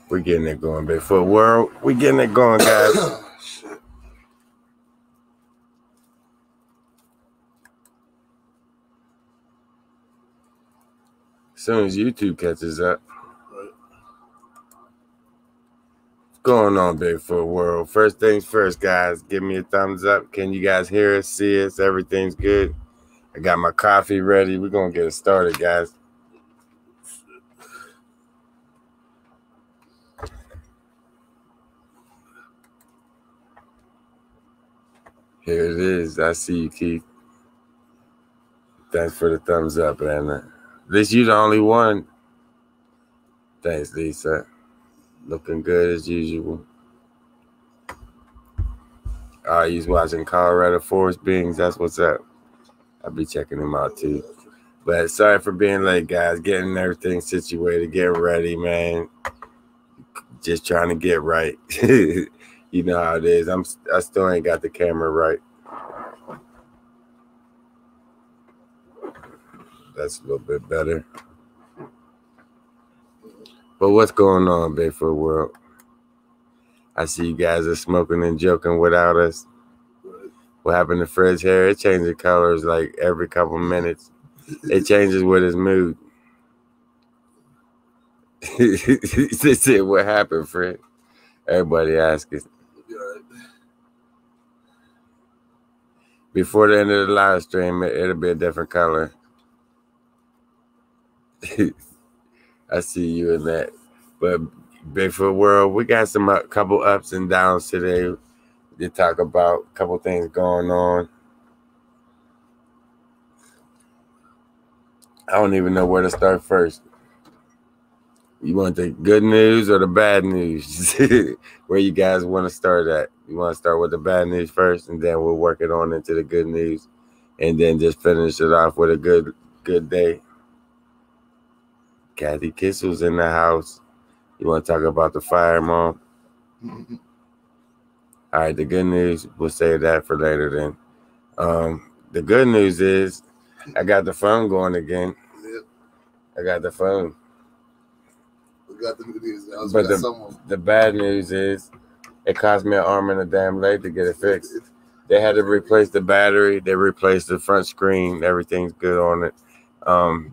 We're getting it going, Bigfoot World. We getting it going, guys. Shit. As soon as YouTube catches up. Right. What's going on, Bigfoot World? First things first, guys. Give me a thumbs up. Can you guys hear us, see us? Everything's good. I got my coffee ready. We're going to get it started, guys. Here it is. I see you, Keith. Thanks for the thumbs up, Anna. At least you're the only one. Thanks, Lisa. Looking good as usual. He's watching Colorado Forest Beings. That's what's up. I'll be checking him out, too. But sorry for being late, guys. Getting everything situated. Getting ready, man. Just trying to get right. You know how it is. I still ain't got the camera right. That's a little bit better. But what's going on, Bigfoot World? I see you guys are smoking and joking without us. What happened to Fred's hair? It changes colors like every couple minutes. It changes with his mood. That's it. What happened, Fred? Everybody asking. Before the end of the live stream, it'll be a different color. I see you in that. But Bigfoot World, we got a couple ups and downs today to talk about. A couple things going on. I don't even know where to start first. You want the good news or the bad news? Where you guys want to start at? You want to start with the bad news first, and then we'll work it on into the good news, and then just finish it off with a good day. Kathy Kissel's in the house. You want to talk about the fire, Mom? Mm-hmm. All right, the good news, we'll save that for later then. The good news is I got the phone going again. Yep. I got the phone. We got the good news. But the bad news is it cost me an arm and a damn leg to get it fixed. They had to replace the battery. They replaced the front screen. Everything's good on it.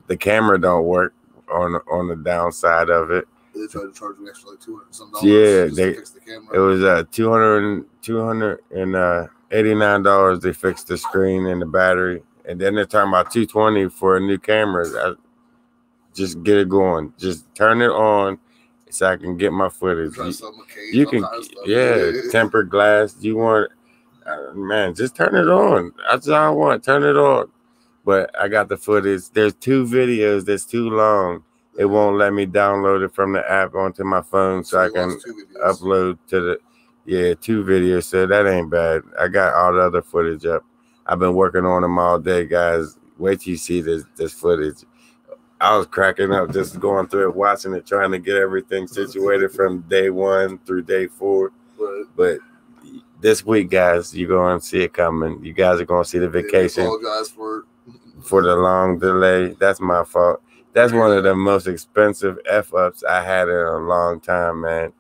The camera don't work on the downside of it. They tried to charge me extra like $200 some. Yeah, to fix the camera. It was $289 they fixed the screen and the battery, and then they're talking about $220 for a new camera. Just get it going. Just turn it on so I can get my footage. You can, tempered glass. You want, man, just turn it on. That's all I want. Turn it on. But I got the footage. There's 2 videos that's too long. It won't let me download it from the app onto my phone so I can upload to the, 2 videos. So that ain't bad. I got all the other footage up. I've been working on them all day, guys. Wait till you see this footage. I was cracking up just going through it, watching it, trying to get everything situated from day 1 through day 4. But this week, guys, you're going to see it coming. You guys are going to see the vacation. I apologize for the long delay. That's my fault. That's one of the most expensive F-ups I had in a long time, man.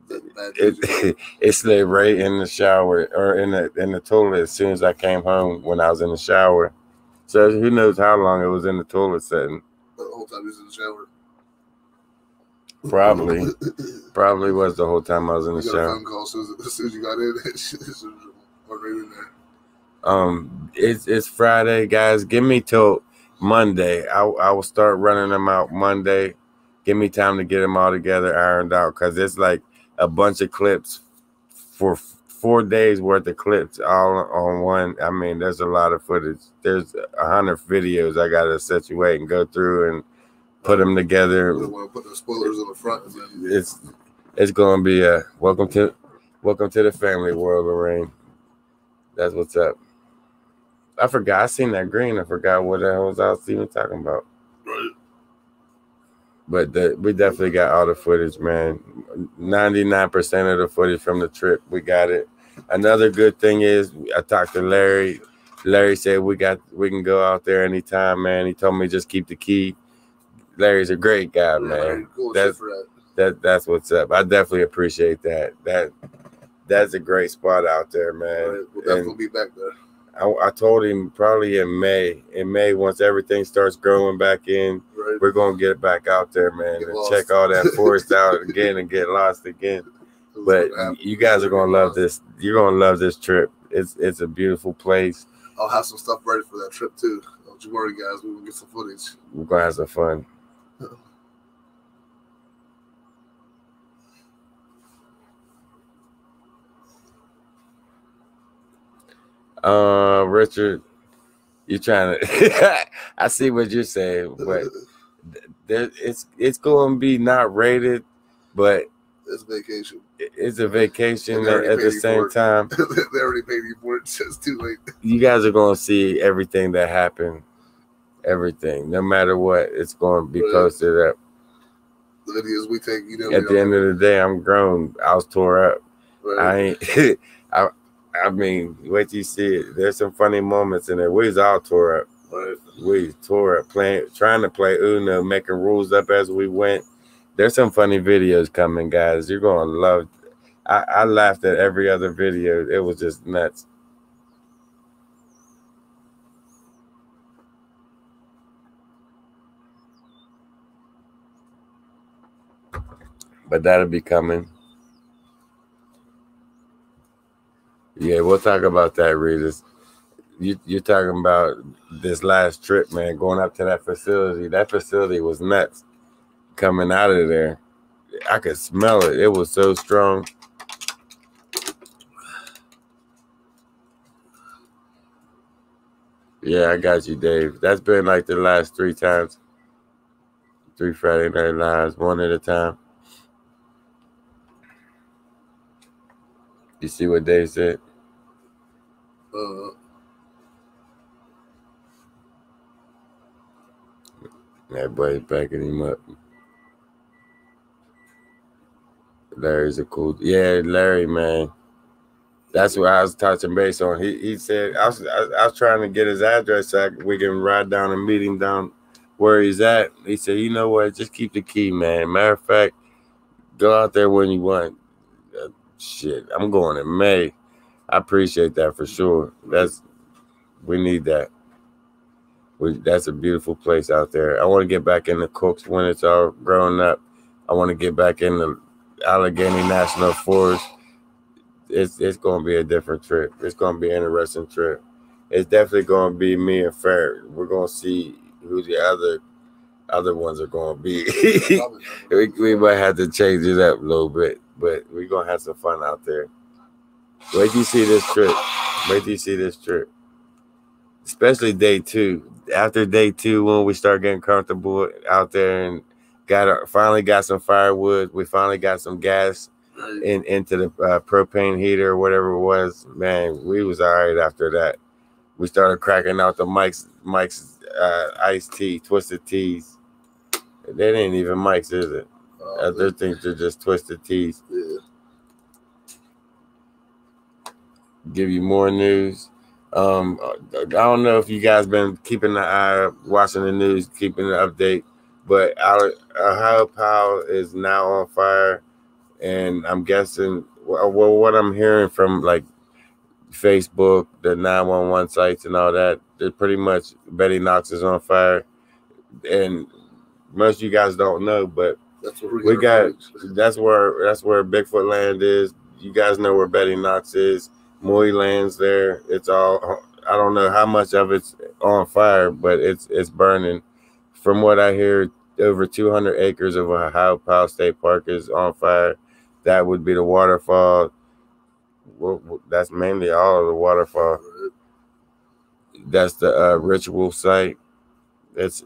It slid right in the shower or in the toilet as soon as I came home when I was in the shower. So who knows how long it was in the toilet setting. The whole time he was in the shower. Probably was the whole time I was in the shower. A phone call as soon as you got in. Right in there. It's Friday, guys. Give me till Monday. I will start running them out Monday. Give me time to get them all together, ironed out, because it's like a bunch of clips for 4 days worth of clips all on one. I mean, there's a lot of footage. There's 100 videos I gotta situate and go through and put them together. You want to put the spoilers on the front. And then... It's gonna be a welcome to the family world, Lorraine. That's what's up. I forgot. I seen that green. I forgot what the hell I was even talking about. Right. But we definitely got all the footage, man. 99% of the footage from the trip, we got it. Another good thing is I talked to Larry. Larry said we can go out there anytime, man. He told me just keep the key. Larry's a great guy, man. Cool. That's what's up. I definitely appreciate that. That's a great spot out there, man. Right. We'll definitely be back there. I told him probably in May. In May, once everything starts growing back in, Right. we're gonna get back out there, man, Get and lost. check all that forest out again and get lost again. But you guys are gonna love this. You're gonna love this trip. It's a beautiful place. I'll have some stuff ready for that trip too. Don't you worry, guys. We're gonna get some footage. We're gonna have some fun. Richard, you trying to? I see what you're saying, but it's going to be not rated, but it's vacation. It's a vacation at the same time. They already paid you for it. It's just too late. You guys are going to see everything that happened. Everything, no matter what, it's going to be posted up. The videos we take, At the end of the day, I'm grown. I was tore up. Right. I ain't. I mean, wait till you see it. There's some funny moments in there. We was all tore up. Right. We tore up trying to play Uno, making rules up as we went. There's some funny videos coming, guys. You're gonna love. I laughed at every other video. It was just nuts. But that'll be coming. Yeah, we'll talk about that, Regis. You're talking about this last trip, man, going up to that facility. That facility was nuts coming out of there. I could smell it. It was so strong. Yeah, I got you, Dave. That's been like the last 3 times. 3 Friday Night Lives, one at a time. You see what Dave said? Everybody's backing him up. Larry's a cool. Yeah, Larry, man. That's what I was touching base on. He said I was trying to get his address so we can ride down and meet him down where he's at. He said, you know what? Just keep the key, man. Matter of fact, go out there when you want. Shit, I'm going in May. I appreciate that for sure. We need that. That's a beautiful place out there. I want to get back in the Cooks when it's all grown up. I want to get back in the Allegheny National Forest. It's going to be a different trip. It's going to be an interesting trip. It's definitely going to be me and Fair. We're going to see who the other ones are going to be. we might have to change it up a little bit, but we're going to have some fun out there. Wait till you see this trip. Wait till you see this trip. Especially day 2. After day 2, when we start getting comfortable out there and finally got some firewood, we finally got some gas into the propane heater or whatever it was. Man, we was all right after that. We started cracking out the Mike's iced tea, twisted teas. They ain't even Mike's, is it? Other things are just twisted teas. Yeah. Give you more news. I don't know if you guys been keeping an eye, watching the news, keeping an update, but our Ohio Powell is now on fire, and I'm guessing, well, what I'm hearing from like Facebook, the 911 sites and all that, they're pretty much Betty Knox is on fire, and most of you guys don't know, but that's where Bigfoot Land is. You guys know where Betty Knox is. Moy Land's there. It's all, I don't know how much of it's on fire, but it's burning. From what I hear, over 200 acres of Ohio Powell State Park is on fire. That would be the waterfall. That's mainly all of the waterfall. That's the ritual site. It's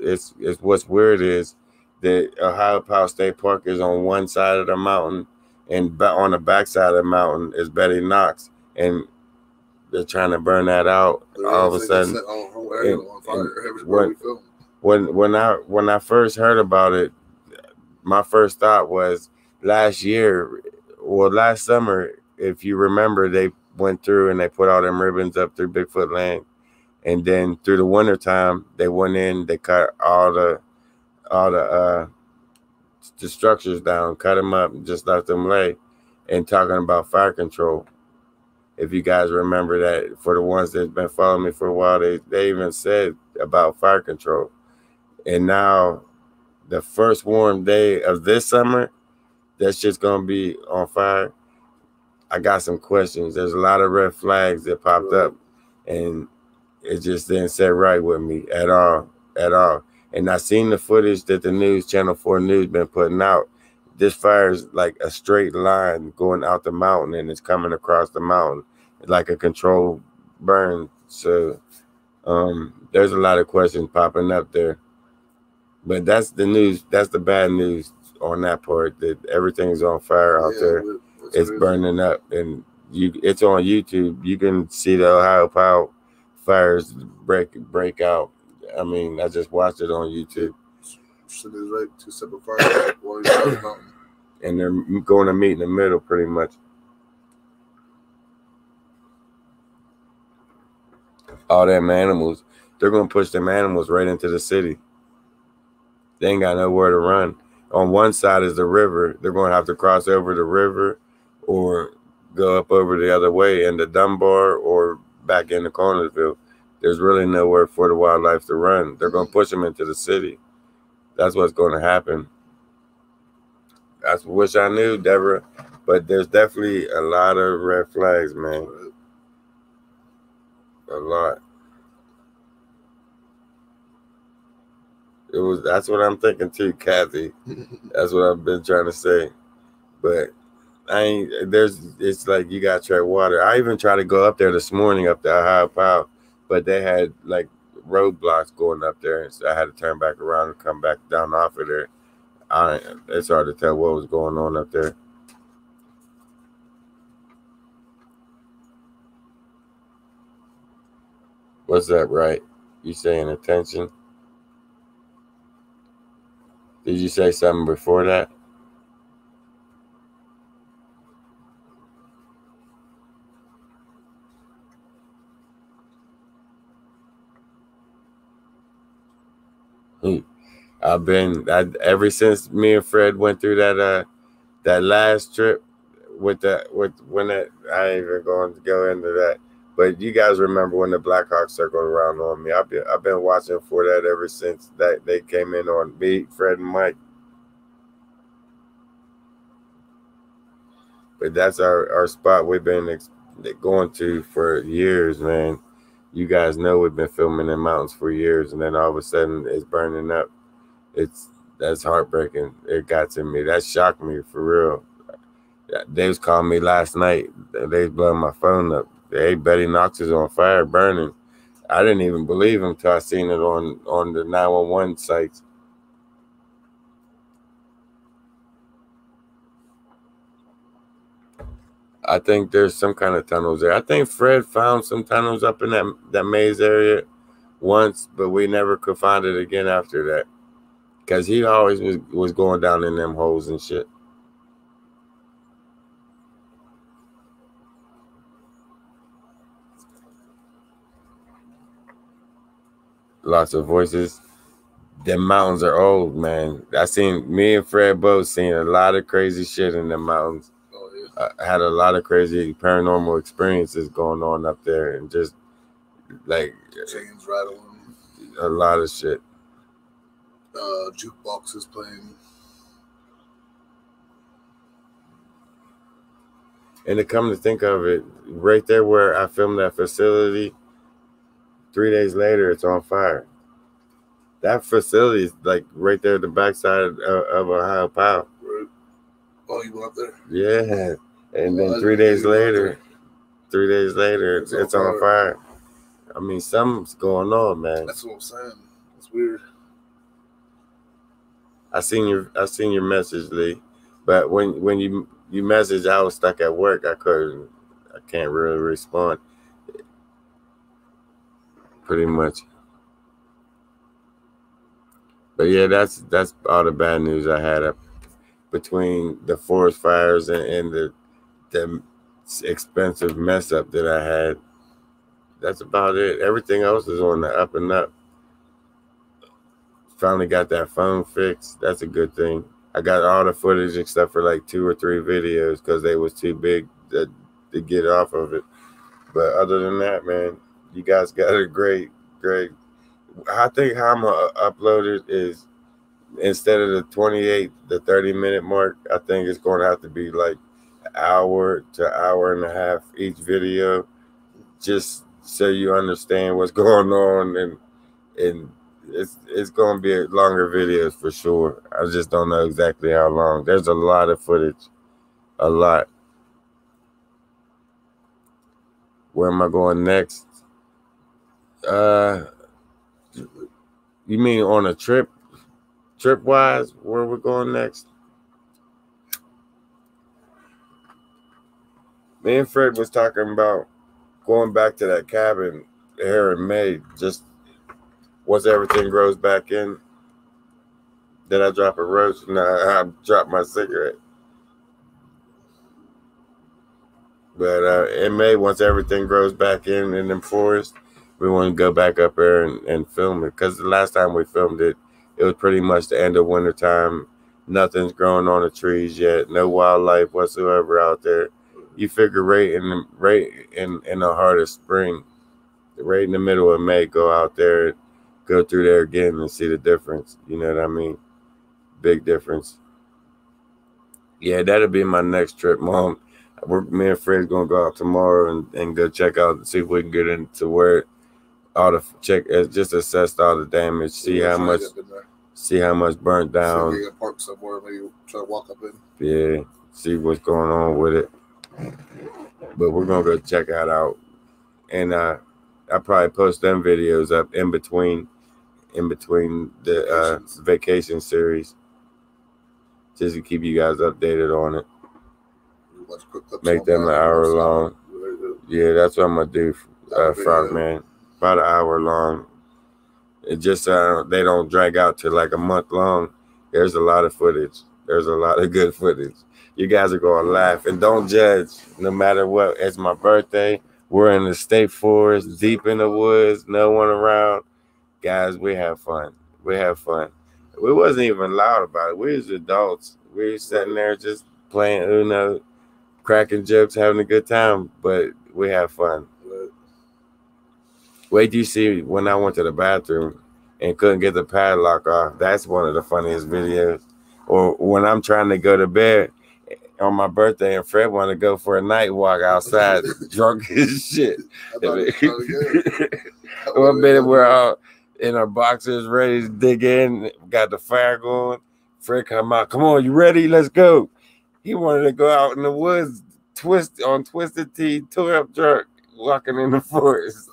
what's weird is that Ohio Powell State Park is on one side of the mountain, and on the back side of the mountain is Betty Knox. And they're trying to burn that out all of a sudden. When I first heard about it, my first thought was last summer, if you remember, they went through and they put all them ribbons up through Bigfoot Land. And then through the wintertime, they went in, they cut all the the structures down, cut them up, and just let them lay, and talking about fire control. If you guys remember that, for the ones that's been following me for a while, they even said about fire control. And now, the first warm day of this summer, that shit's gonna be on fire. I got some questions. There's a lot of red flags that popped up, and it just didn't sit right with me at all. And I seen the footage that the news, Channel 4 News, been putting out. This fire is like a straight line going out the mountain, and it's coming across the mountain like a controlled burn. So there's a lot of questions popping up there. But that's the news. That's the bad news on that part, that everything's on fire out there. It's burning up, and it's on YouTube. You can see the Ohio Power fires break out. I mean, I just watched it on YouTube. So there's like 2 separate fires. One on the mountain. And they're going to meet in the middle pretty much. All them animals, they're going to push them animals right into the city. They ain't got nowhere to run. On one side is the river. They're going to have to cross over the river or go up over the other way into Dunbar or back into Connersville. There's really nowhere for the wildlife to run. They're going to push them into the city. That's what's going to happen. I wish I knew, Deborah, but there's definitely a lot of red flags, man. A lot. That's what I'm thinking too, Kathy. That's what I've been trying to say. But it's like you gotta tread water. I even tried to go up there this morning up to Ohio Power, but they had like roadblocks going up there, and so I had to turn back around and come back down off of there. It's hard to tell what was going on up there. What's that, right? You saying attention? Did you say something before that? Ever since me and Fred went through that last trip I ain't even going to go into that. But you guys remember when the Blackhawks circled around on me? I've been watching for that ever since that they came in on me, Fred, and Mike. But that's our spot we've been going to for years, man. You guys know we've been filming in mountains for years, and then all of a sudden it's burning up. That's heartbreaking. It got to me. That shocked me for real. They was calling me last night. They was blowing my phone up. Hey, Betty Knox is on fire, burning. I didn't even believe him till I seen it on the 911 sites. I think there's some kind of tunnels there. I think Fred found some tunnels up in that maze area once, but we never could find it again after that. Because he always was going down in them holes and shit. Lots of voices. Them mountains are old, man. Me and Fred both seen a lot of crazy shit in the mountains. I had a lot of crazy paranormal experiences going on up there, and just like chains rattling, a lot of shit. Jukeboxes playing. And to come to think of it, right there where I filmed that facility, 3 days later, it's on fire. That facility is like right there at the backside of Ohio Power. Right. Oh, you went up there? Yeah. And then 3 days later, it's on fire. I mean, something's going on, man. That's what I'm saying. It's weird. I seen your message, Lee. But when you messaged, I was stuck at work. I can't really respond. Pretty much. But yeah, that's all the bad news I had up between the forest fires and the expensive mess up that I had. That's about it. Everything else is on the up and up. Finally got that phone fixed. That's a good thing. I got all the footage except for like 2 or 3 videos because they was too big to get off of it. But other than that, man, you guys got a great. I think how I'm gonna upload it is instead of the 28, the 30-minute mark. I think it's going to have to be like an hour to hour and a half each video, just so you understand what's going on, and it's going to be longer videos for sure. I just don't know exactly how long. There's a lot of footage, a lot. Where am I going next? You mean on a trip wise, where we're going next? Me and Fred was talking about going back to that cabin here in May, just once everything grows back in. Did I drop a roach? No, I dropped my cigarette. But in May, once everything grows back in the forest, we want to go back up there and film it. Because the last time we filmed it, it was pretty much the end of wintertime. Nothing's growing on the trees yet. No wildlife whatsoever out there. You figure right in the heart of spring, right in the middle of May, go out there, go through there again and see the difference. You know what I mean? Big difference. Yeah, that'll be my next trip, Mom. Me and Fred's gonna go out tomorrow and go check out and see if we can get into where all the just assess all the damage, see how much burnt down. See if park somewhere, maybe try to walk up in. Yeah, see what's going on with it. But we're gonna go check that out, and I probably post them videos up in between the vacation series, just to keep you guys updated on it. Make them an hour long. Yeah, that's what I'm gonna do, Frogman. About an hour long. It just they don't drag out to like a month long. There's a lot of footage. There's a lot of good footage. You guys are gonna laugh, and don't judge. No matter what, it's my birthday. We're in the state forest, deep in the woods, no one around. Guys, we have fun. We have fun. We wasn't even loud about it. We was adults. We was sitting there just playing Uno, cracking jokes, having a good time, but we have fun. Wait till you see when I went to the bathroom and couldn't get the padlock off. That's one of the funniest videos. Or when I'm trying to go to bed on my birthday and Fred wanted to go for a night walk outside, drunk as shit. One minute we're all in our boxers ready to dig in, got the fire going. Fred come out, come on, you ready? Let's go. He wanted to go out in the woods, Twisted Tea, tore up drunk, walking in the forest.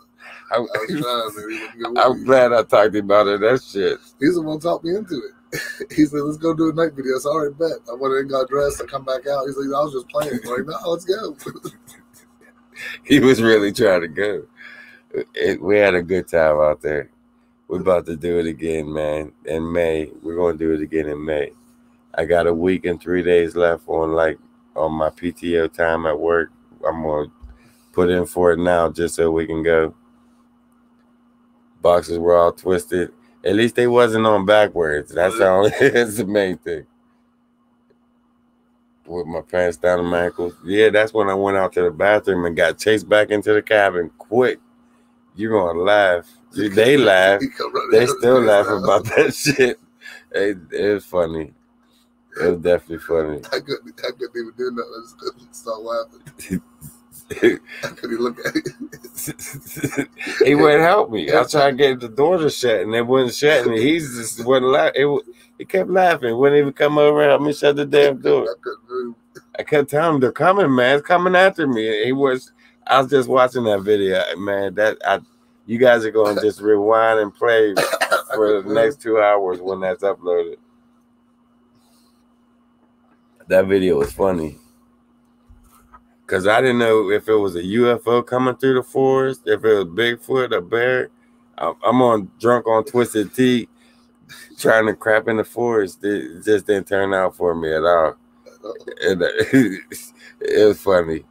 I'm glad I talked about it. That shit. He's the one talked me into it. He said, let's go do a night video. So I already bet. I went in and got dressed. I come back out. He's like, I was just playing. I'm like, no, let's go. He was really trying to go. We had a good time out there. We're about to do it again, man. In May. We're going to do it again in May. I got a week and 3 days left on my PTO time at work. I'm going to put in for it now just so we can go. Boxes were all twisted. At least they wasn't on backwards. That's the main thing. With my pants down to my ankles. Yeah, that's when I went out to the bathroom and got chased back into the cabin quick. You're going to laugh. They laugh. They still laugh about that shit. It was funny. It was definitely funny. I couldn't even do nothing. I just couldn't stop laughing. I couldn't look at it. He wouldn't help me. I tried to get the door to shut, and it wouldn't shut, and he just wouldn't laugh. He kept laughing. Wouldn't even come over and help me shut the damn door. I kept telling him, they're coming, man. It's coming after me. I was just watching that video, man. You guys are going to just rewind and play for the next 2 hours when that's uploaded. That video was funny. Because I didn't know if it was a UFO coming through the forest, if it was Bigfoot, a bear. I'm drunk on Twisted Tea, trying to crap in the forest. It just didn't turn out for me at all. It was funny.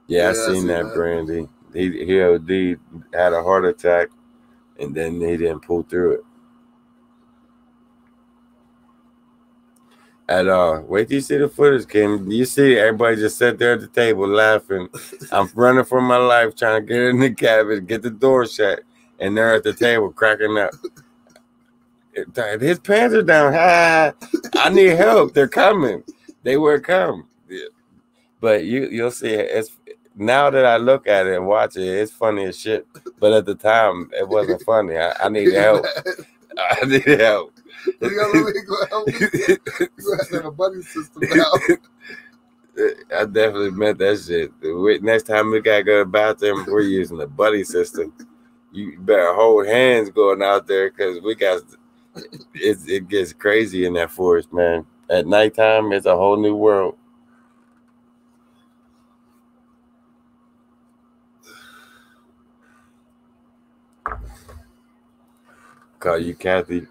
Yeah, I seen that, Brandy. He OD, had a heart attack, and then he didn't pull through it. At all. Wait till you see the footage, Kim. You see everybody just sat there at the table laughing. I'm running for my life trying to get in the cabin, get the door shut, and they're at the table cracking up. His pants are down. Ha! I need help. They're coming. They will come. But you'll see it. It's now that I look at it and watch it, it's funny as shit. But at the time, it wasn't funny. I needed help. I needed help. You gotta help me. You gotta have a buddy system now. I definitely meant that shit. Next time we gotta go to the bathroom, we're using the buddy system. You better hold hands going out there because we got it gets crazy in that forest, man. At nighttime, it's a whole new world. Call you Kathy.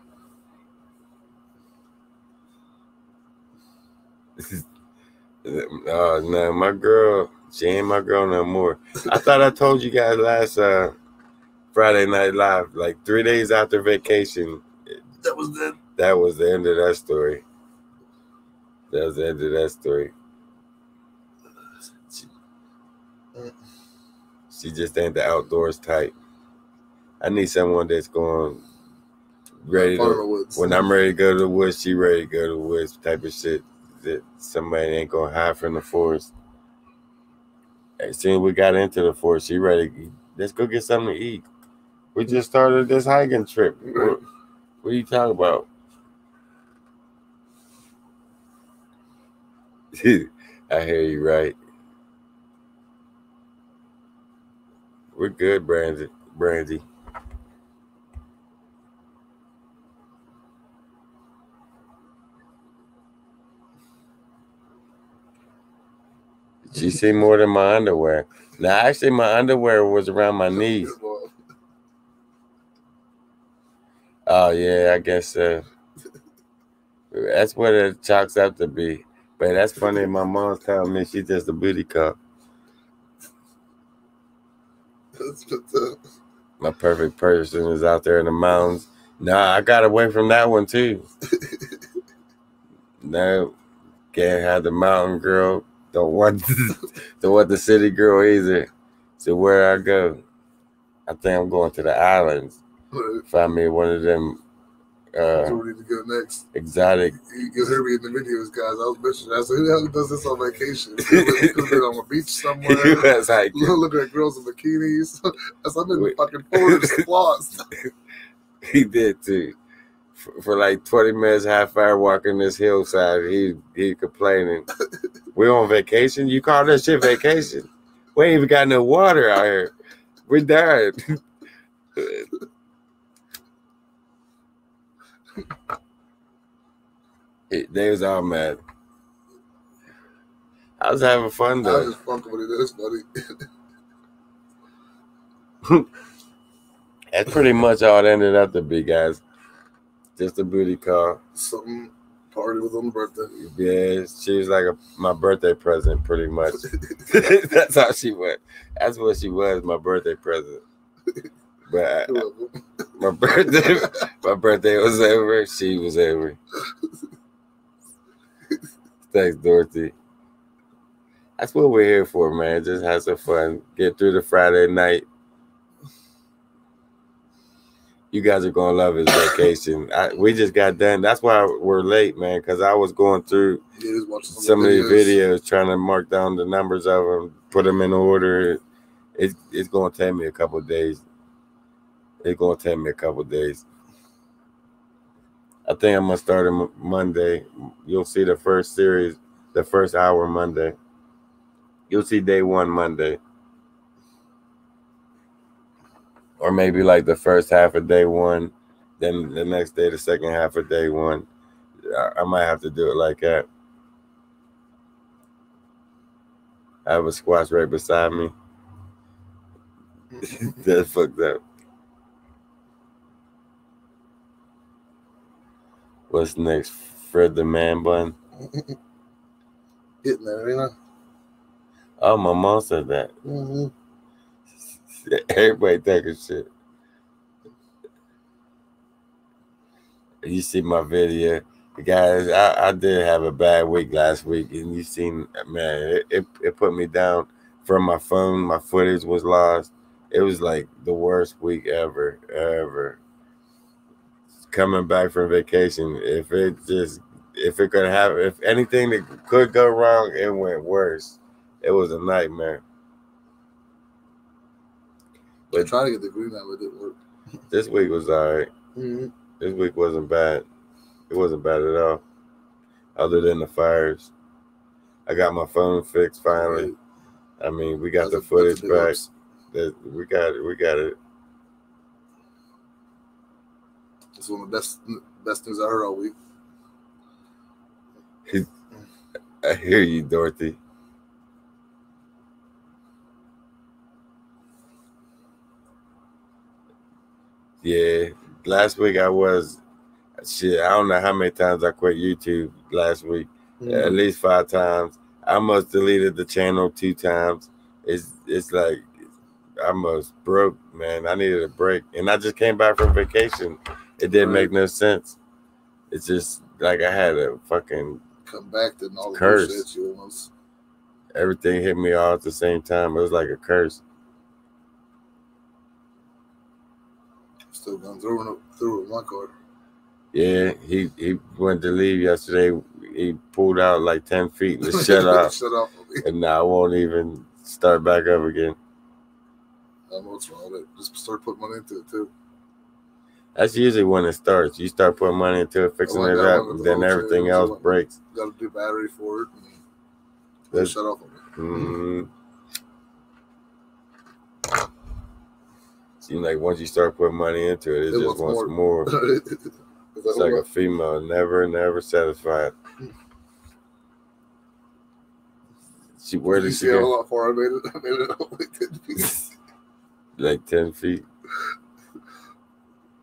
Oh no, my girl, she ain't my girl no more. I thought I told you guys last Friday Night Live, like 3 days after vacation. That was the end of that story. That was the end of that story. She just ain't the outdoors type. I need someone that's going ready to, when I'm ready to go to the woods, she ready to go to the woods type of shit. That somebody ain't gonna hide from the forest. As soon as we got into the forest, she ready. Let's go get something to eat. We just started this hiking trip. What are you talking about? I hear you, right? We're good, Brandy. She see more than my underwear. Now, actually, my underwear was around my knees. Oh, yeah, I guess that's what it chalks up to be. But that's funny. My mom's telling me she's just a booty call. My perfect person is out there in the mountains. Nah, I got away from that one, too. No, can't have the mountain girl. Don't want the city girl either. So where I go, I think I'm going to the islands. Find me one of them. That's where we need to go next. Exotic. You heard me in the videos, guys. I was mentioning. I said, who the hell does this on vacation? He could have been on a beach somewhere. That's like looking at girls in bikinis. I said, I'm in the fucking forest, lost. He did too. For like 20 minutes, half hour walking this hillside, he complaining. We're on vacation? You call that shit vacation? We ain't even got no water out here. We're dying. They was all mad. I was having fun though. I was just fucking with it. That's funny. That's pretty much all it ended up to be, guys. Just a booty call. Something party was on the birthday. Yeah, she was like my birthday present, pretty much. That's how she went. That's what she was, my birthday present. But my birthday was over. She was over. Thanks, Dorothy. That's what we're here for, man. Just have some fun. Get through the Friday night. You guys are gonna love his vacation. We just got done. That's why we're late, man, because I was going through some of these videos, trying to mark down the numbers of them, put them in order. It's gonna take me a couple of days. It's gonna take me a couple of days. I think I'm gonna start on Monday. You'll see the first series, the first hour Monday. You'll see day one Monday. Or maybe like the first half of day one, then the next day, the second half of day one. I might have to do it like that. I have a squash right beside me. That's fucked up. What's next? Fred the Man Bun? Getting there, you know? Oh, my mom said that. Mm-hmm. Everybody taking shit. You see my video. Guys, I did have a bad week last week, and you seen, man, it put me down from my phone. My footage was lost. It was like the worst week ever. Coming back from vacation, if it could have, if anything that could go wrong, it went worse. It was a nightmare. I tried to get the green light, but it didn't work. This week was alright. Mm-hmm. This week wasn't bad. It wasn't bad at all. Other than the fires. I got my phone fixed finally. Right. I mean, we got the footage back. We got it. It's one of the best news I heard all week. I hear you, Dorothy. Yeah, last week I don't know how many times I quit YouTube last week. Mm-hmm. At least 5 times. I almost deleted the channel 2 times. It's like I almost broke, man. I needed a break. And I just came back from vacation. It didn't make no sense. It's just like I had a fucking come back to all the curse. Bullshit you almost. Everything hit me all at the same time. It was like a curse. Still going through with my car. Yeah, he went to leave yesterday. He pulled out like 10 feet and shut off. Shut off. And now I won't even start back up again. I know what's wrong with it. Just start putting money into it too. That's usually when it starts. You start putting money into it, fixing it up, and then everything else breaks. Got to do battery for it. And shut off. Mm-hmm. Seems like once you start putting money into it, it just wants more. It's like a female, never satisfied. Where did she go? A lot far. I made it up like 10 feet. Like 10 feet.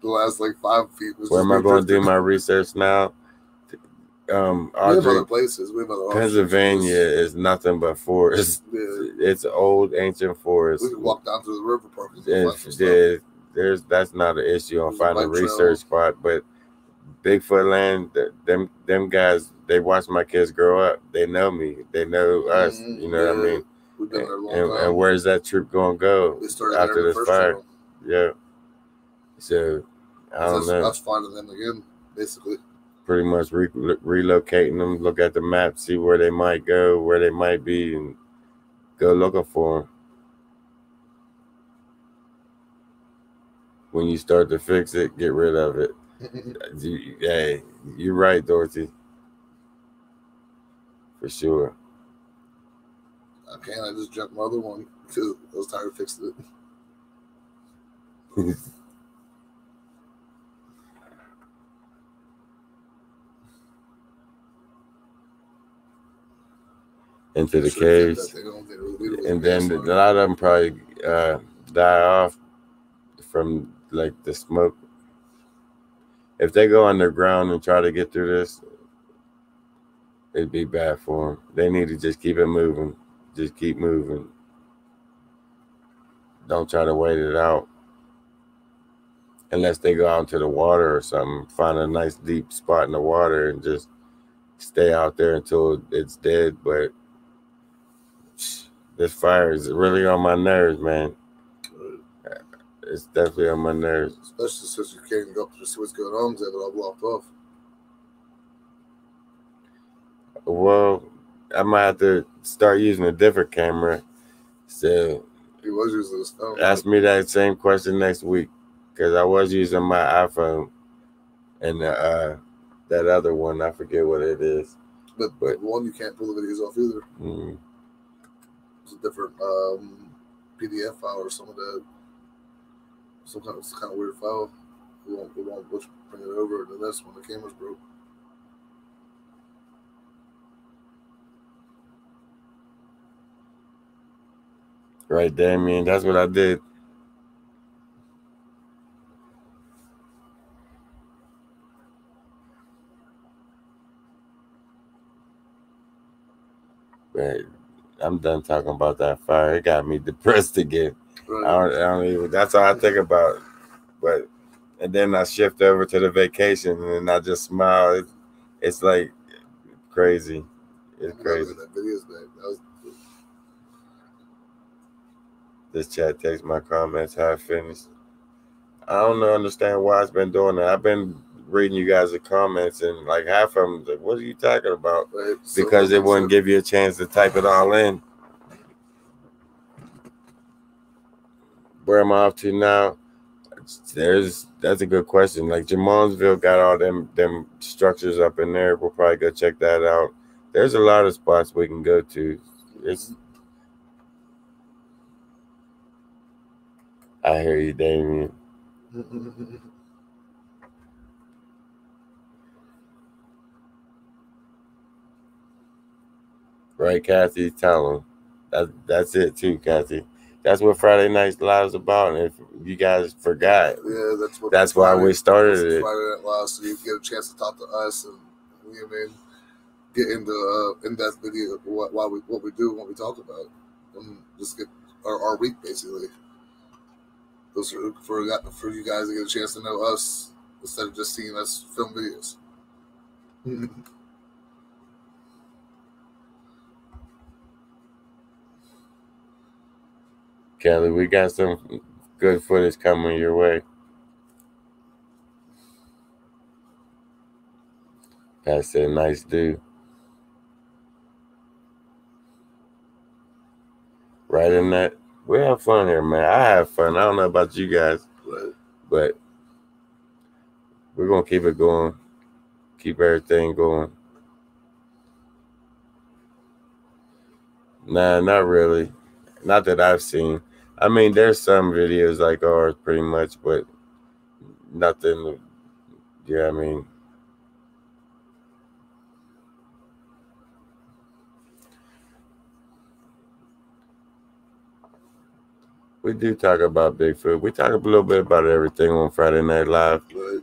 The last like 5 feet was. Where am I going to do my research now? We have other places. We have other Pennsylvania is nothing but forest. Yeah. It's old ancient forest. We can walk down to the river park. That's not an issue on finding a research spot, but Bigfoot land, them guys, they watch my kids grow up. They know me. They know us. You know what I mean? We've been there a long time. And where's that troop going to go after this fire? Channel. Yeah. So, I don't know. That's finding them again, basically. Pretty much relocating them, look at the map, see where they might go, where they might be, and go looking for them. When you start to fix it, get rid of it. Hey, you're right, Dorothy. For sure. I just jumped my other one because I was tired of fixing it. Into the caves. And then a lot of them probably die off from like the smoke. If they go underground and try to get through this, it'd be bad for them. They need to just keep it moving. Just keep moving. Don't try to wait it out. Unless they go out into the water or something, find a nice deep spot in the water and just stay out there until it's dead. But this fire is really on my nerves, man. It's definitely on my nerves. Especially since you can't go up to see what's going on because they have it all blocked off. Well, I might have to start using a different camera. So he was using his phone. Ask me that same question next week because I was using my iPhone and that other one. I forget what it is. But one you can't pull the videos off either. Mm-hmm. It's a different PDF file or some of that. It's kind of weird file. We won't bring it over to this when the camera's broke. Right, Damien. That's what I did. Right. I'm done talking about that fire. It got me depressed again. Right. I don't even. That's all I think about. But and then I shift over to the vacation, and I just smile. It's like crazy. It's I'm crazy. look at that videos back. That was This chat takes my comments. How I finished. I don't understand why it's been doing that. I've been reading you guys' comments, and like half of them, like, what are you talking about? right. So, Because it wouldn't give you a chance to type it all in. Where am I off to now? That's a good question. Like Jamonesville got all them structures up in there. We'll probably go check that out. There's a lot of spots we can go to. I hear you, Damien. Right, Kathy? Tell them. That's it too, Kathy. That's what Friday Night Live is about. And if you guys forgot, yeah, that's why we started it. Friday Night Live, so you get a chance to talk to us and you know what I mean, get into in-depth video what we do and what we talk about, and just get our week basically. Those are for you guys to get a chance to know us instead of just seeing us film videos. Kelly, we got some good footage coming your way. Pat said, nice dude. Right in that. We have fun here, man. I have fun. I don't know about you guys, but we're going to keep it going. Keep everything going. Nah, not really. Not that I've seen. I mean, there's some videos like ours pretty much, but nothing. Yeah, I mean. We do talk about Bigfoot. We talk a little bit about everything on Friday Night Live. Right.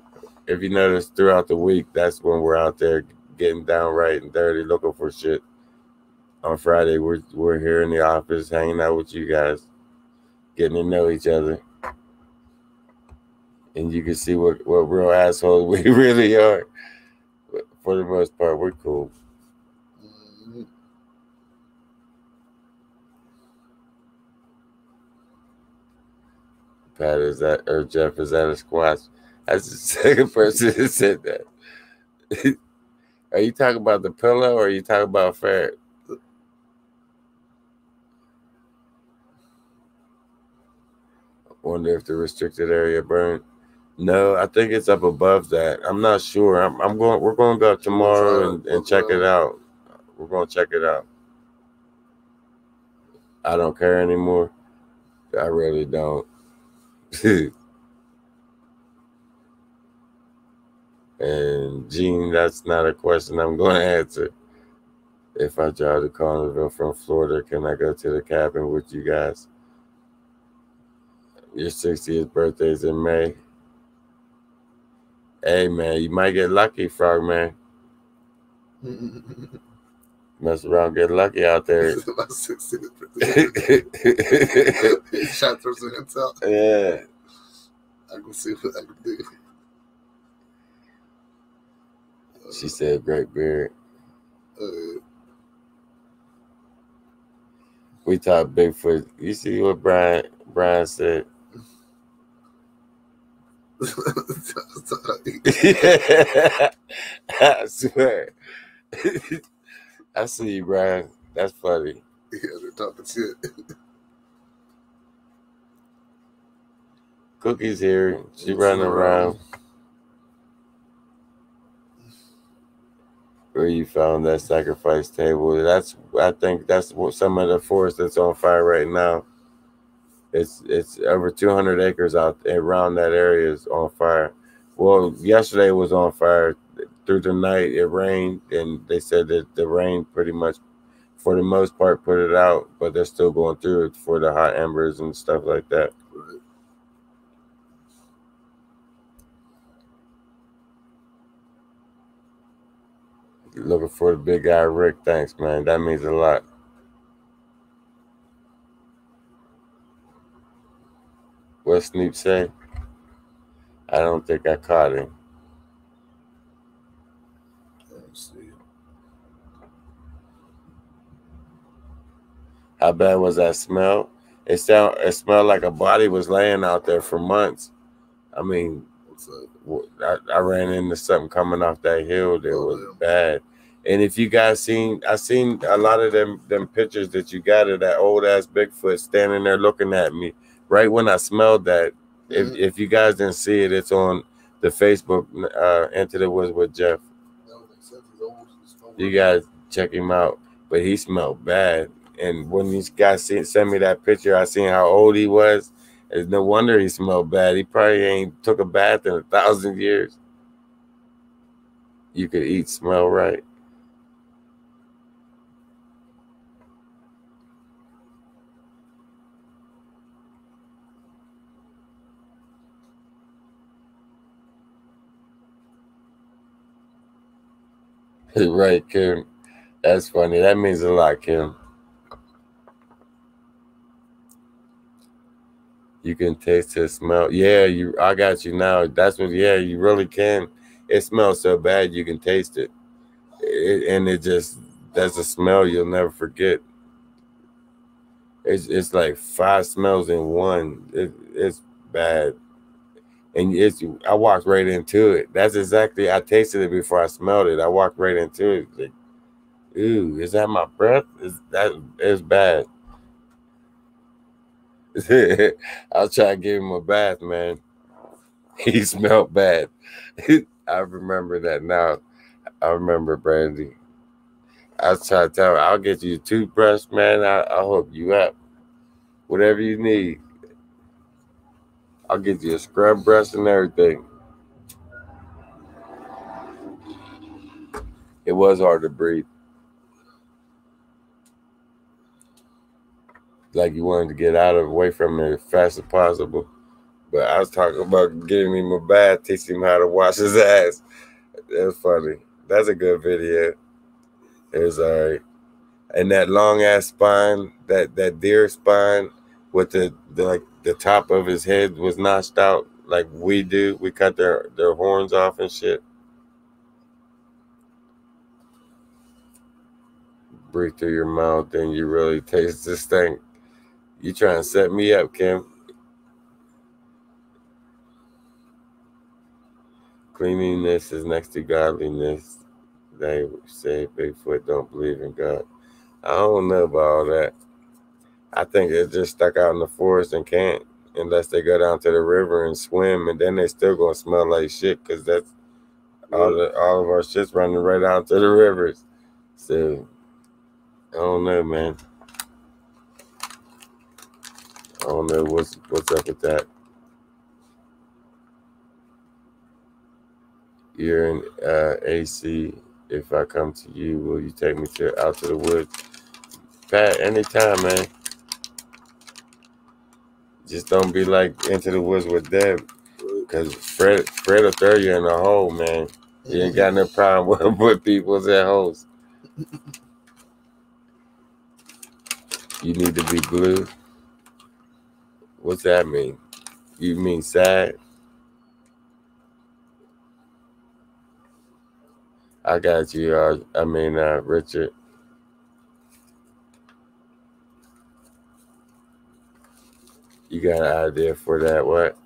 If you notice throughout the week, that's when we're out there getting downright and dirty, looking for shit. On Friday, we're here in the office, hanging out with you guys, getting to know each other, and you can see what real assholes we really are. But for the most part, we're cool. Mm-hmm. Pat, is that, or Jeff, is that a squash? That's the second person that said that. Are you talking about the pillow or are you talking about ferret? Wonder if the restricted area burned. No, I think it's up above that. I'm not sure. We're going to go up tomorrow and check it out. We're going to check it out. I don't care anymore. I really don't. And Gene, that's not a question I'm going to answer. If I drive to Carnival from Florida, can I go to the cabin with you guys? Your 60th birthday is in May. Hey, man, you might get lucky, Frog Man. Mess around, get lucky out there. My 60th birthday. Shot through some intel. Yeah. I can see what I can do. She said, great beard. We talk Bigfoot. You see what Brian said? I swear. I see you, Brian. That's funny. Yeah, they're talking shit. Cookie's here. She running around. Where you found that sacrifice table? I think that's what some of the forest that's on fire right now. It's over 200 acres out around that area is on fire. Well, yesterday it was on fire. Through the night it rained, and they said that the rain pretty much, for the most part, put it out, but they're still going through it for the hot embers and stuff like that. Right. Looking for the big guy, Rick. Thanks, man. That means a lot. What Snoop say? I don't think I caught him. How bad was that smell? It smelled like a body was laying out there for months. I mean, I ran into something coming off that hill that was bad. And if you guys I seen a lot of them pictures that you got of that old ass Bigfoot standing there looking at me right when I smelled that. If you guys didn't see it, it's on the Facebook Into the Woods with Jeff. You guys check him out. But he smelled bad. And when these guys sent me that picture, I seen how old he was. It's no wonder he smelled bad. He probably ain't took a bath in 1,000 years. You could eat, smell right. Right, Kim. That's funny. That means a lot, Kim. You can taste it, smell. Yeah, I got you now. That's what. Yeah, you really can. It smells so bad you can taste it, and that's a smell you'll never forget. It's like 5 smells in one. It's bad, and I walked right into it. That's exactly. I tasted it before I smelled it. I walked right into it. Like, ooh, is that my breath? It's bad. I'll try to give him a bath, man. He smelled bad. I remember that now. I remember Brandy. I was trying to tell her, I'll get you a toothbrush, man. I'll hook you up. Whatever you need. I'll get you a scrub brush and everything. It was hard to breathe. Like you wanted to get away from it as fast as possible. But I was talking about getting him a bath, teaching him how to wash his ass. That's funny. That's a good video. It was all right. And that long ass spine, that deer spine with the top of his head was notched out like we do. We cut their horns off and shit. Breathe through your mouth, then you really taste this thing. You trying to set me up, Kim. Cleanliness is next to godliness. They say Bigfoot don't believe in God. I don't know about all that. I think they're just stuck out in the forest and can't unless they go down to the river and swim, and then they still gonna smell like shit because that's all of our shit's running right out to the rivers. So I don't know, man. I don't know what's up with that. You're in AC. If I come to you, will you take me out to the woods? Pat, anytime, man. Just don't be like Into the Woods with Deb, because Fred will throw you in the hole, man. You ain't got no problem with people's at holes. You need to be blue. What's that mean? You mean sad? I got you. Richard. You got an idea for that? What?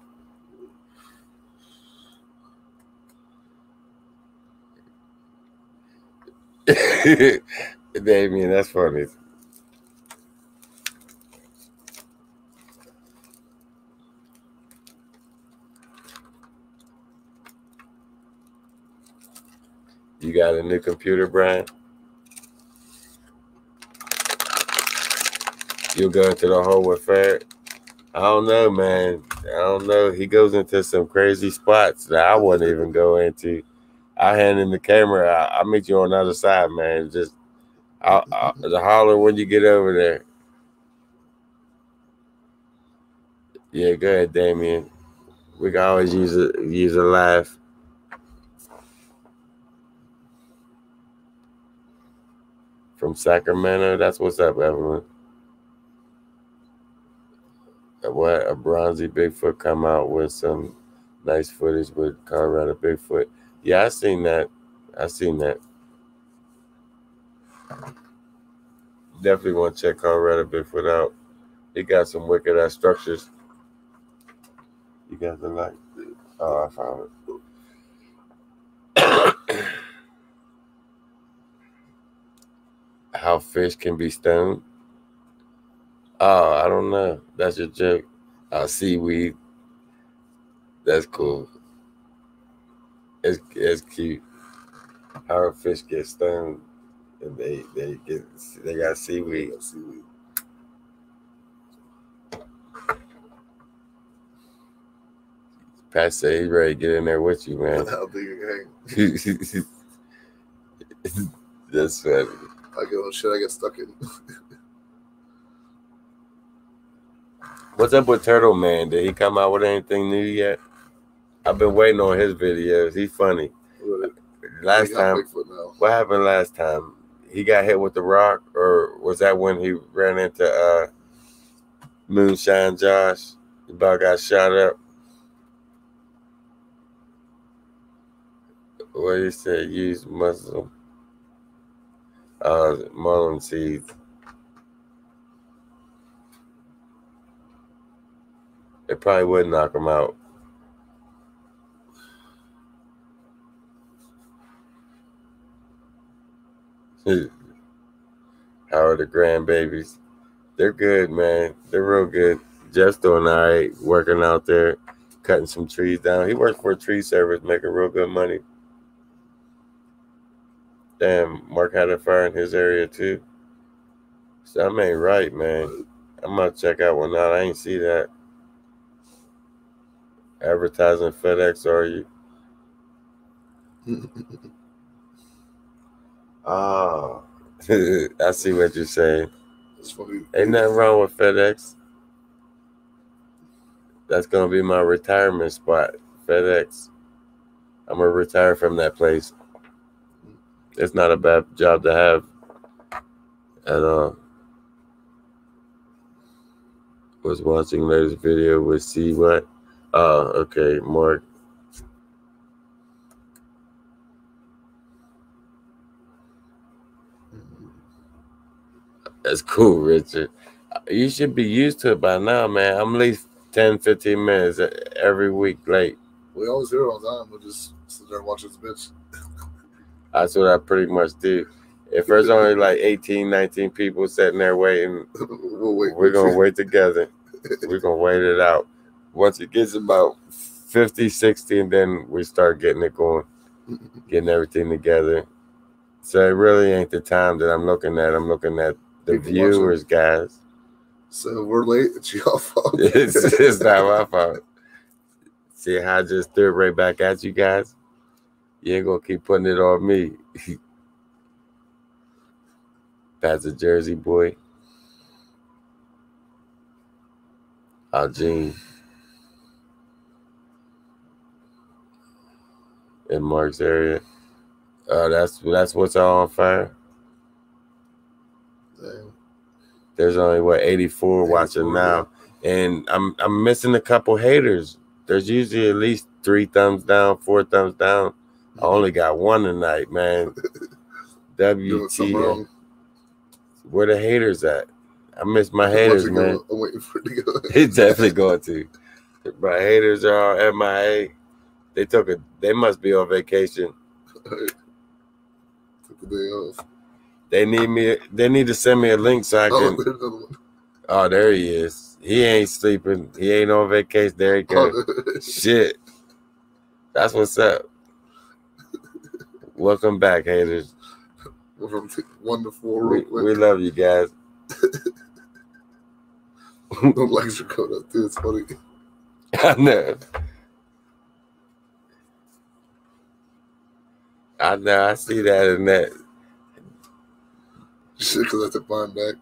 Damien, that's funny. You got a new computer, Brian? You'll go into the hole with Fred? I don't know, man. I don't know. He goes into some crazy spots that I wouldn't even go into. I'll hand him the camera. I'll meet you on the other side, man. Just I'll holler when you get over there. Yeah, go ahead, Damien. We can always use a laugh. From Sacramento, that's what's up, Evelyn. What a bronzy Bigfoot come out with some nice footage with Colorado Bigfoot. Yeah, I seen that. Definitely want to check Colorado Bigfoot out. He got some wicked ass structures. You guys are like, oh, I found it. How fish can be stoned? Oh, I don't know. That's your joke. Seaweed. That's cool. It's cute. How a fish get stoned and they got seaweed. Pat said he's ready to get in there with you, man. How big a gang? That's funny. I go, shit, I get stuck in. What's up with Turtle Man? Did he come out with anything new yet? I've been waiting on his videos. He's funny. Really? Last time, what happened last time? He got hit with the rock, or was that when he ran into Moonshine Josh? He about got shot up. What he said? Use Muslim mullen seeds. It probably would knock him out. How are the grandbabies? They're good, man. They're real good. Jeff's doing all right, working out there, cutting some trees down. He works for a tree service, making real good money. Damn, Mark had a fire in his area too. Something ain't right, man. I'm gonna check out one out. I ain't see that. Advertising FedEx, are you? Oh, I see what you're saying. Ain't nothing wrong with FedEx. That's gonna be my retirement spot, FedEx. I'm gonna retire from that place. It's not a bad job to have at all. Was watching latest video with see what? Oh, okay, Mark. That's cool, Richard. You should be used to it by now, man. I'm at least 10, 15 minutes every week late. We always here on time. We'll just sit there and watch this bitch. That's what I pretty much do. If there's only like 18, 19 people sitting there waiting, we're going to wait together. We're going to wait it out. Once it gets about 50, 60, and then we start getting it going, getting everything together. So it really ain't the time that I'm looking at. I'm looking at the viewers, guys. So we're late. It's your fault. It's not my fault. See how I just threw it right back at you guys? You ain't going to keep putting it on me. That's a Jersey boy. Gene. In Mark's area. That's what's all on fire. Damn. There's only 84 watching now, and I'm missing a couple haters. There's usually at least 3 thumbs down, 4 thumbs down. I only got 1 tonight, man. WTF. Where the haters at? I miss my haters, man. I'm waiting for it to go. He's definitely going to. My haters are all MIA. They must be on vacation. Took the day off. They need to send me a link so I can. Oh, there he is. He ain't sleeping. He ain't on vacation. There he goes. Shit. That's what's up. Welcome back, haters. We're from 1 to 4 real quick. We love you guys. Don't like your coat up, dude. It's funny. I know. I see that in that. Shit, because I have to buy him back.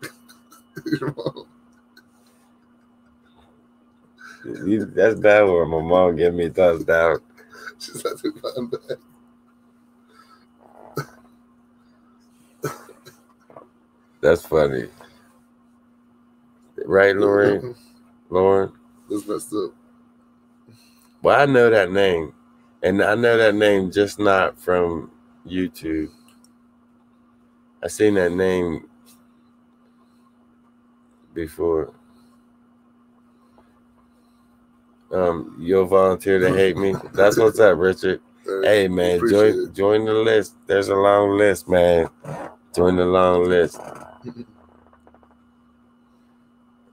Your mom. That's bad when my mom give me thumbs down. She's had to buy him back. That's funny. Right, Lauren? Lauren? That's messed up. Well, I know that name. And I know that name just not from YouTube. I seen that name before. You'll volunteer to hate me. That's what's up, Richard. Hey man, join the list. There's a long list, man. Join the long list.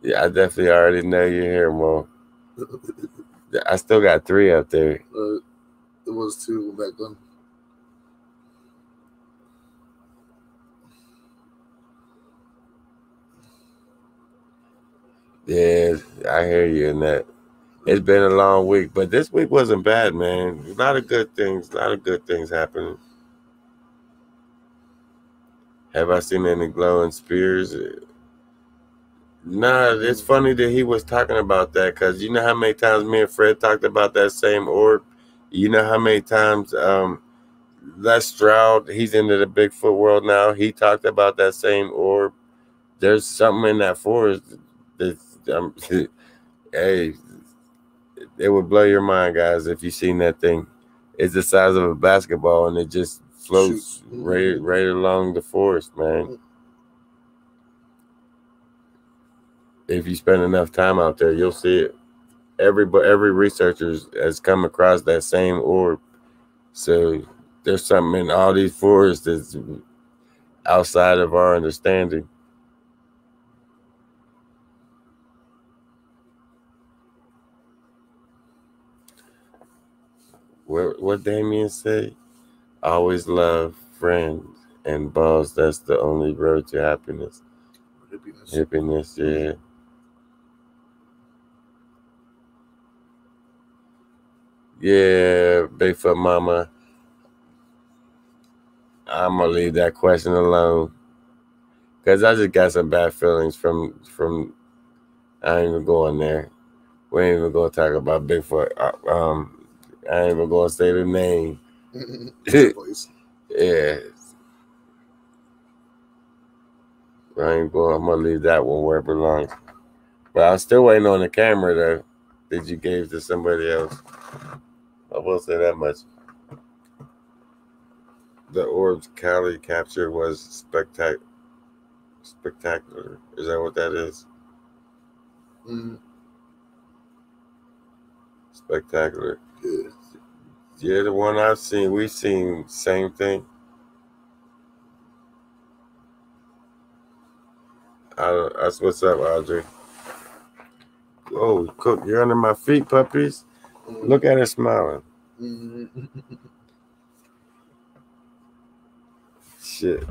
Yeah, I definitely already know you're here, Mo. I still got 3 up there. It was 2 back then. Yeah, I hear you in that. It's been a long week, but this week wasn't bad, man. A lot of good things happening. Have I seen any glowing spears? Nah, it's funny that he was talking about that, because you know how many times me and Fred talked about that same orb? You know how many times Les Stroud, he's into the Bigfoot world now, he talked about that same orb. There's something in that forest that's, hey, it would blow your mind, guys, if you seen that thing. It's the size of a basketball, and it just floats right along the forest, man. If you spend enough time out there, you'll see it. Every researcher has come across that same orb. So there's something in all these forests that's outside of our understanding. What Damien say? Always love, friends, and balls. That's the only road to happiness. Hippiness, yeah. Yeah, Bigfoot Mama. I'm gonna leave that question alone, because I just got some bad feelings from. I ain't even going there. We ain't even gonna talk about Bigfoot. I ain't even gonna say the name. Yeah. I'm gonna leave that one where it belongs. But I'm still waiting on the camera though that you gave to somebody else. I will say that much. The orbs Cali captured was spectacular. Is that what that is? Spectacular. Yeah, the one I've seen, we've seen same thing. That's what's up, Audrey. Oh, Cook, you're under my feet, puppies. Look at her smiling. Shit.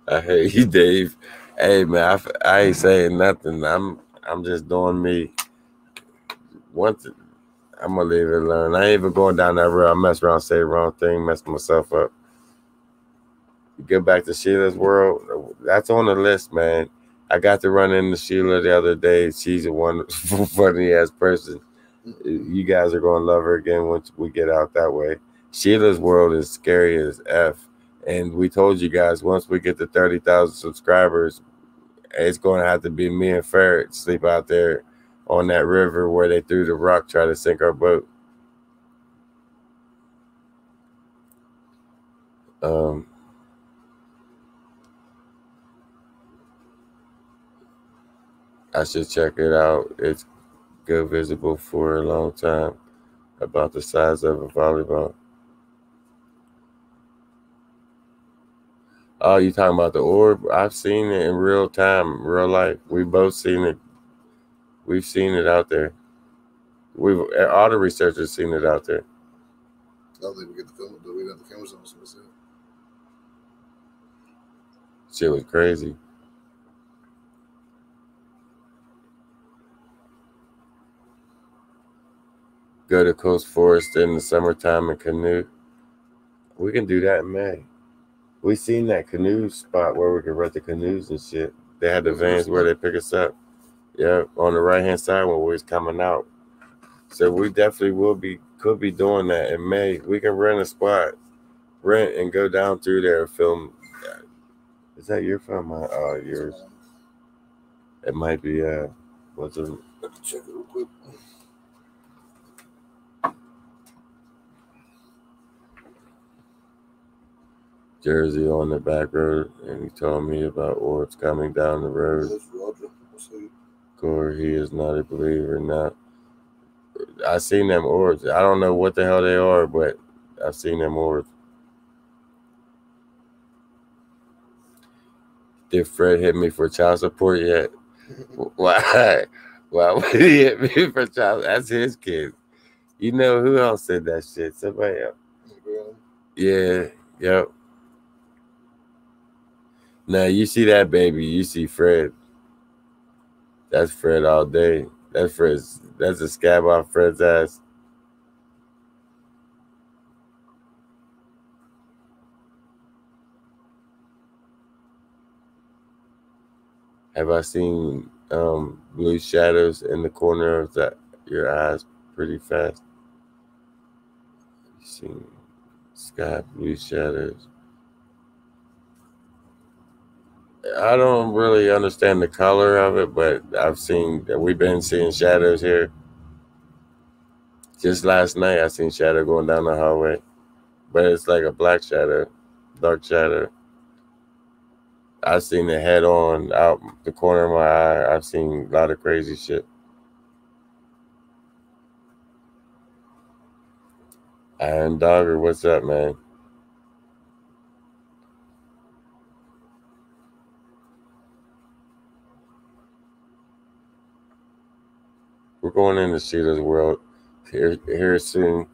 I hate you, Dave. Hey man, I ain't saying nothing. I'm just doing me. Once I'm gonna leave it alone. I ain't even going down that road. I mess around, say the wrong thing, mess myself up. You go back to Sheila's world. That's on the list, man. I got to run into Sheila the other day. She's a wonderful, funny ass person. You guys are gonna love her again once we get out that way. Sheila's world is scary as F. And we told you guys, once we get to 30,000 subscribers, it's going to have to be me and Ferret sleep out there on that river where they threw the rock, try to sink our boat. I should check it out. It's good visible for a long time, about the size of a volleyball. Oh, you talking about the orb? I've seen it in real time, real life. We both seen it. We've seen it out there. All the researchers seen it out there. I don't think we get the film, but we got the cameras on, so we see it. Shit was crazy. Go to Coast Forest in the summertime and canoe. We can do that in May. We seen that canoe spot where we could rent the canoes and shit. They had the vans where they pick us up. Yeah, on the right hand side when we was coming out. So we definitely could be doing that in May. We can rent a spot, rent and go down through there and film. Is that your film? Yours. It might be. What's it? Let me check it real quick. Jersey on the back road, and he told me about orbs coming down the road. That's Roger. We'll see. Corey, he is not a believer now. I seen them orbs. I don't know what the hell they are, but I've seen them orbs. Did Fred hit me for child support yet? Why? Why would he hit me for child? That's his kid. You know who else said that shit? Somebody else. Yeah. Yep. Now you see that baby. You see Fred. That's Fred all day. That's Fred's. That's a scab off Fred's ass. Have I seen blue shadows in the corner of your eyes pretty fast? You seen sky blue shadows? I don't really understand the color of it, but we've been seeing shadows here. Just last night, I seen shadow going down the hallway, but it's like a black shadow, dark shadow. I've seen it head on out the corner of my eye. I've seen a lot of crazy shit. Iron Dogger, what's up, man? We're going into Sheeta's world here soon.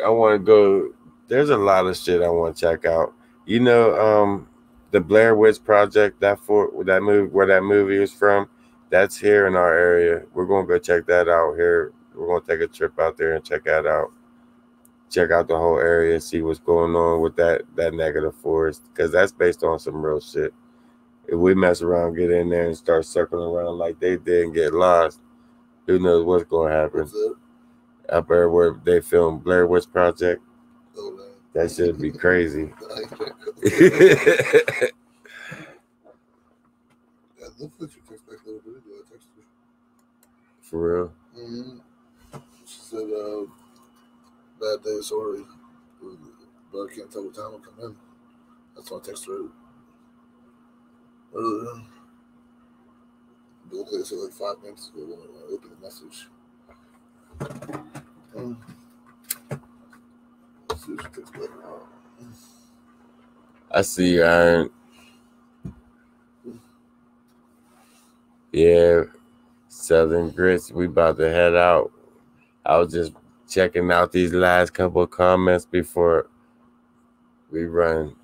I want to go. There's a lot of shit I want to check out. You know, the Blair Witch Project, where that movie is from, that's here in our area. We're gonna go check that out here. We're gonna take a trip out there and check that out. Check out the whole area, see what's going on with that negative force, because that's based on some real shit. If we mess around, get in there and start circling around like they did and get lost, who knows what's gonna happen? Up there where they filmed Blair Witch Project. That should be crazy. For real? Mm-hmm. She said, bad day, sorry. But I can't tell what time will come in. That's why I texted her earlier. But okay, so like 5 minutes ago when I opened the message. I see you, Iron. Yeah, Southern Grits, we about to head out. I was just checking out these last couple of comments before we run.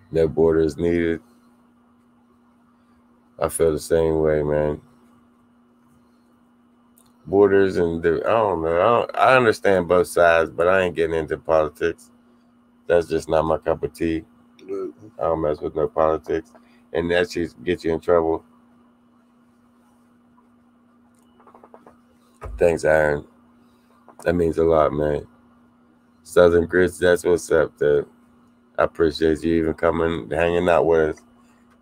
No borders needed. I feel the same way, man. Borders and I don't know. I understand both sides, but I ain't getting into politics. That's just not my cup of tea. I don't mess with no politics, and that just gets you in trouble. Thanks, Aaron. That means a lot, man. Southern Grits, that's what's up, dude. I appreciate you even coming, hanging out with us,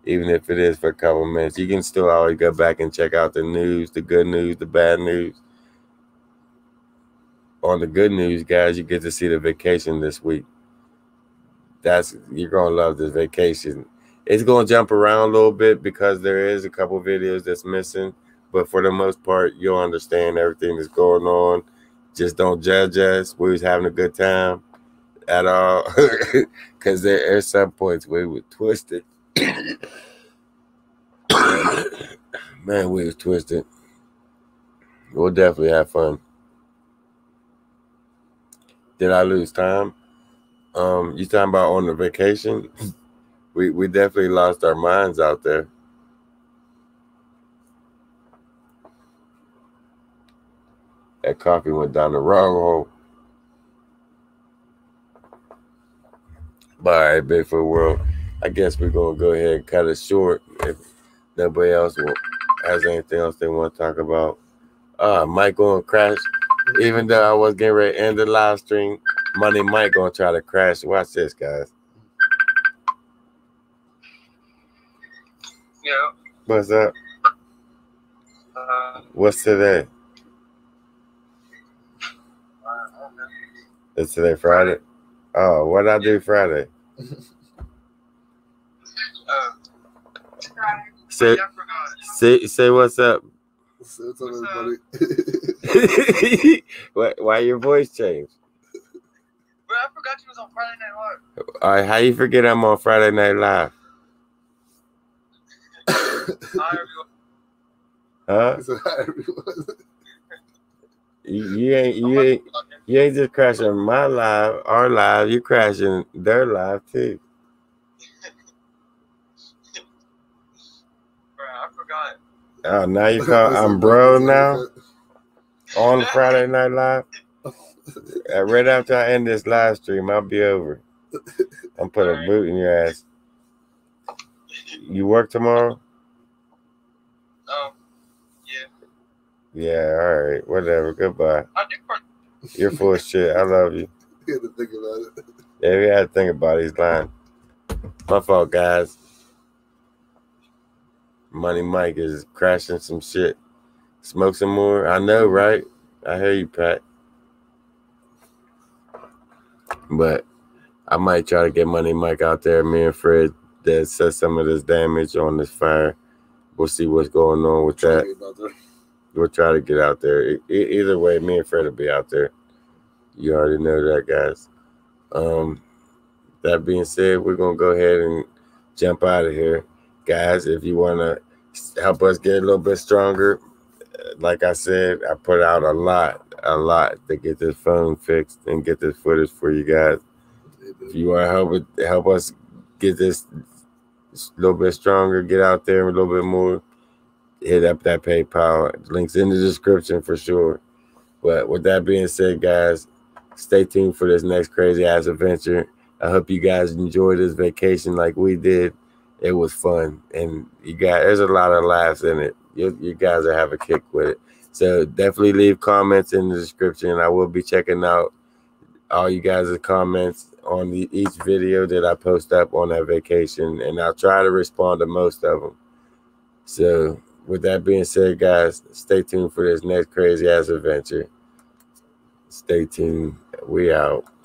even if it is for a couple of minutes. You can still always go back and check out the news, the good news, the bad news. On the good news, guys, you get to see the vacation this week. You're gonna love this vacation. It's gonna jump around a little bit because there is a couple videos that's missing, but for the most part, you'll understand everything that's going on. Just don't judge us. We was having a good time at all, because there are some points we were twisted. Man, we was twisted. We'll definitely have fun. Did I lose time? You talking about on the vacation? We definitely lost our minds out there. That coffee went down the wrong hole. But all right, Bigfoot World, I guess we're going to go ahead and cut it short if nobody else has anything else they want to talk about. Mike going to crash. Even though I was getting ready to end the live stream, Money Mike going to try to crash. Watch this, guys. Yeah. What's up? What's today? It's today Friday. Oh, what I do Friday? Say what's up. What's up, everybody? Why your voice changed? Bro, I forgot you was on Friday Night Live. All right, how you forget I'm on Friday Night Live? Hi, everyone. Huh? Hi, everyone. You ain't just crashing my live, our live. You crashing their live too. Bro, I forgot. Oh, now you call I'm bro now on Friday Night Live. Right after I end this live stream, I'll be over. I'm putting a boot in your ass. You work tomorrow? Yeah. Yeah, all right. Whatever. Goodbye. I do work. You're full of shit. I love you. You had to think about it. Yeah, we had to think about it. He's lying. My fault, guys. Money Mike is crashing some shit. Smoke some more? I know, right? I hear you, Pat. But I might try to get Money Mike out there. Me and Fred that set some of this damage on this fire. We'll see what's going on with that. We'll try to get out there. Either way, me and Fred will be out there. You already know that, guys. That being said, we're going to go ahead and jump out of here. Guys, if you want to help us get a little bit stronger, like I said, I put out a lot to get this phone fixed and get this footage for you guys. If you want to help us get this a little bit stronger, get out there a little bit more, hit up that PayPal. Links in the description for sure. But with that being said, guys, stay tuned for this next crazy ass adventure. I hope you guys enjoyed this vacation like we did. It was fun, and there's a lot of laughs in it. You guys will have a kick with it. So definitely leave comments in the description. I will be checking out all you guys' comments on each video that I post up on that vacation, and I'll try to respond to most of them. So with that being said, guys, stay tuned for this next crazy ass adventure. Stay tuned. We out.